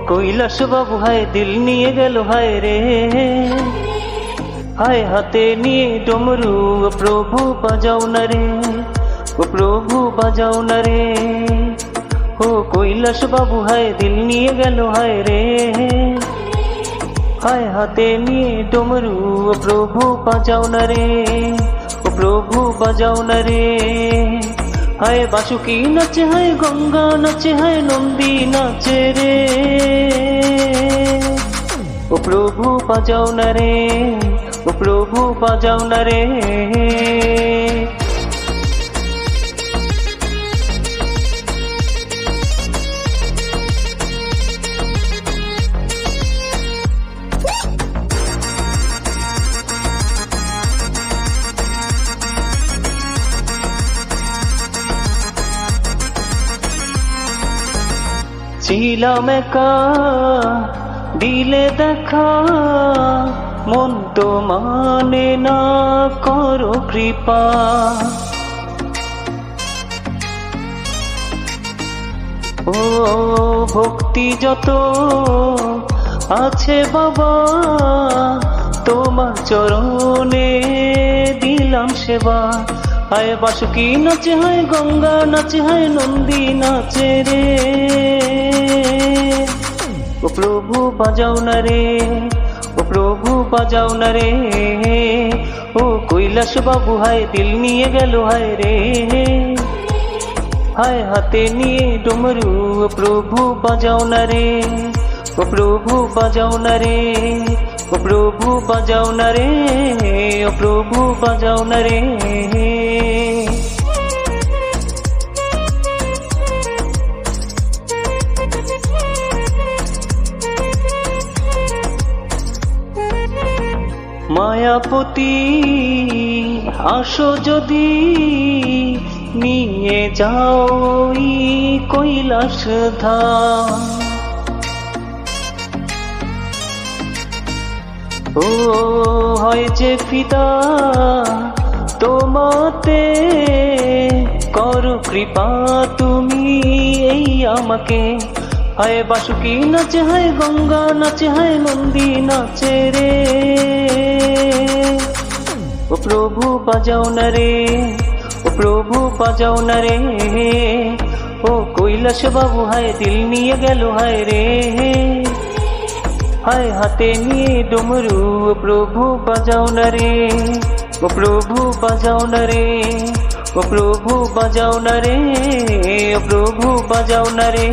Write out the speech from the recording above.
কৈলাস বাবু হায় দিল নিয়ে গেল হায় রে, হায় হাতে নিয়ে ডমরু ও প্রভু বাজাও না রে, ও প্রভু বাজাও না রে। ও কৈলাস বাবু হায় দিল নিয়ে গেল হায় রে, হায় হাতে নিয়ে ডমরু ও প্রভু বাজাও না রে, ও প্রভু বাজাও না রে। হায় বাসুকি নাচে হায় গঙ্গা নাচে হায় নন্দী নাচে রে, ও প্রভু বাজাও না রে, ও প্রভু বাজাও না রে। ছিলাম একা দিলে দেখা, মন তো মানে না করো কৃপা। ও ভক্তি যত আছে বাবা, তোমার চরণে দিলাম সেবা। হায় বাসুকি নাচে হায় গঙ্গা নাচে হায় নন্দী নাচে রে, ও প্রভু বাজাও না রে, ও প্রভু বাজাও না রে। ও কৈলাস বাবু হায় দিল নিয়ে গেল হায় রে, হায় হাতে নিয়ে ডমরু ও প্রভু বাজাও না রে, ও প্রভু বাজাও না রে, ও প্রভু বাজাও না রে, ও প্রভু বাজাও না রে। মায়াপতি আসো যদি নিয়ে যাও কৈলাস ধাম। ও হয় যে ফিদা তোমাতে, করো কৃপা তুমি এই আমাকে। হায় বাসুকি নাচে হায় গঙ্গা নাচে হায় নন্দী নাচে রে, ও প্রভু বাজাও না রে, ও প্রভু বাজাও না রে। ও কৈলাস বাবু হায় দিল নিয়ে গেল হায় রে, হায় হাতে নিয়ে ডমরু ও প্রভু বাজাও না রে, ও প্রভু বাজাও না রে, ও প্রভু বাজাও না রে, ও প্রভু বাজাও না রে।